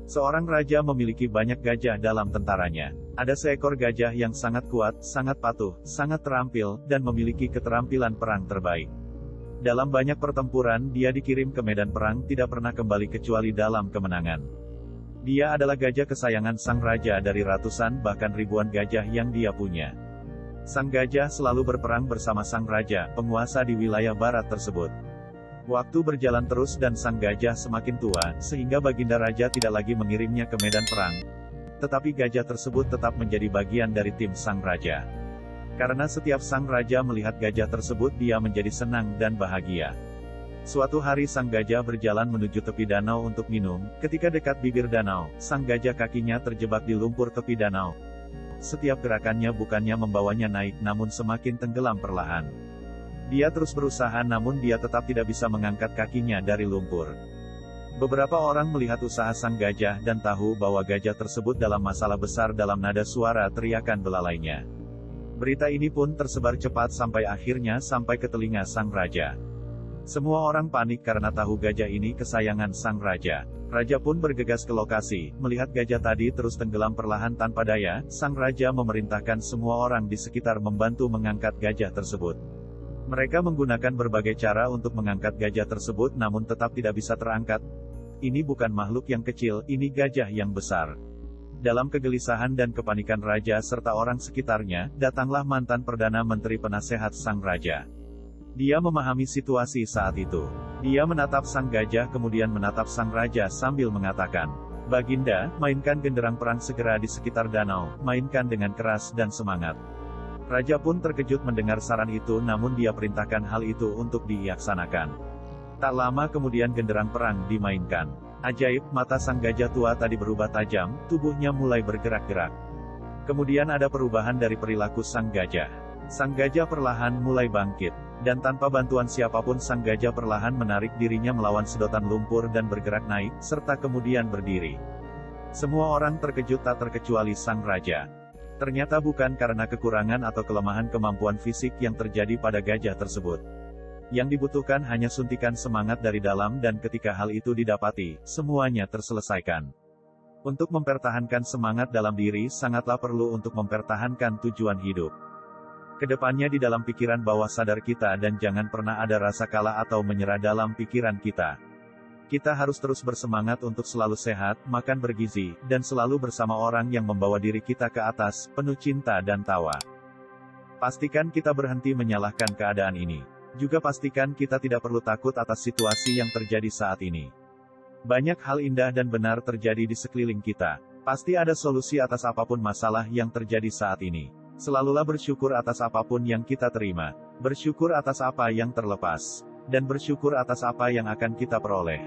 Seorang raja memiliki banyak gajah dalam tentaranya. Ada seekor gajah yang sangat kuat, sangat patuh, sangat terampil, dan memiliki keterampilan perang terbaik. Dalam banyak pertempuran, dia dikirim ke medan perang tidak pernah kembali kecuali dalam kemenangan. Dia adalah gajah kesayangan sang raja dari ratusan bahkan ribuan gajah yang dia punya. Sang gajah selalu berperang bersama sang raja, penguasa di wilayah barat tersebut. Waktu berjalan terus dan sang gajah semakin tua, sehingga Baginda Raja tidak lagi mengirimnya ke medan perang. Tetapi gajah tersebut tetap menjadi bagian dari tim sang raja. Karena setiap sang raja melihat gajah tersebut dia menjadi senang dan bahagia. Suatu hari sang gajah berjalan menuju tepi danau untuk minum. Ketika dekat bibir danau, sang gajah kakinya terjebak di lumpur tepi danau. Setiap gerakannya bukannya membawanya naik namun semakin tenggelam perlahan. Dia terus berusaha namun dia tetap tidak bisa mengangkat kakinya dari lumpur. Beberapa orang melihat usaha sang gajah dan tahu bahwa gajah tersebut dalam masalah besar. Dalam nada suara teriakan belalainya. Berita ini pun tersebar cepat sampai akhirnya sampai ke telinga sang raja. Semua orang panik karena tahu gajah ini kesayangan sang raja. Raja pun bergegas ke lokasi, melihat gajah tadi terus tenggelam perlahan tanpa daya. Sang raja memerintahkan semua orang di sekitar membantu mengangkat gajah tersebut. Mereka menggunakan berbagai cara untuk mengangkat gajah tersebut namun tetap tidak bisa terangkat. Ini bukan makhluk yang kecil, ini gajah yang besar. Dalam kegelisahan dan kepanikan raja serta orang sekitarnya, datanglah mantan Perdana Menteri penasehat sang raja. Dia memahami situasi saat itu. Dia menatap sang gajah kemudian menatap sang raja sambil mengatakan, "Baginda, mainkan genderang perang segera di sekitar danau, mainkan dengan keras dan semangat." Raja pun terkejut mendengar saran itu namun dia perintahkan hal itu untuk dilaksanakan. Tak lama kemudian genderang perang dimainkan. Ajaib, mata sang gajah tua tadi berubah tajam, tubuhnya mulai bergerak-gerak. Kemudian ada perubahan dari perilaku sang gajah. Sang gajah perlahan mulai bangkit. Dan tanpa bantuan siapapun sang gajah perlahan menarik dirinya melawan sedotan lumpur dan bergerak naik, serta kemudian berdiri. Semua orang terkejut tak terkecuali sang raja. Ternyata bukan karena kekurangan atau kelemahan kemampuan fisik yang terjadi pada gajah tersebut. Yang dibutuhkan hanya suntikan semangat dari dalam dan ketika hal itu didapati, semuanya terselesaikan. Untuk mempertahankan semangat dalam diri sangatlah perlu untuk mempertahankan tujuan hidup. Kedepannya di dalam pikiran bawah sadar kita dan jangan pernah ada rasa kalah atau menyerah dalam pikiran kita. Kita harus terus bersemangat untuk selalu sehat, makan bergizi, dan selalu bersama orang yang membawa diri kita ke atas, penuh cinta dan tawa. Pastikan kita berhenti menyalahkan keadaan ini. Juga pastikan kita tidak perlu takut atas situasi yang terjadi saat ini. Banyak hal indah dan benar terjadi di sekeliling kita. Pasti ada solusi atas apapun masalah yang terjadi saat ini. Selalulah bersyukur atas apapun yang kita terima. Bersyukur atas apa yang terlepas. Dan bersyukur atas apa yang akan kita peroleh.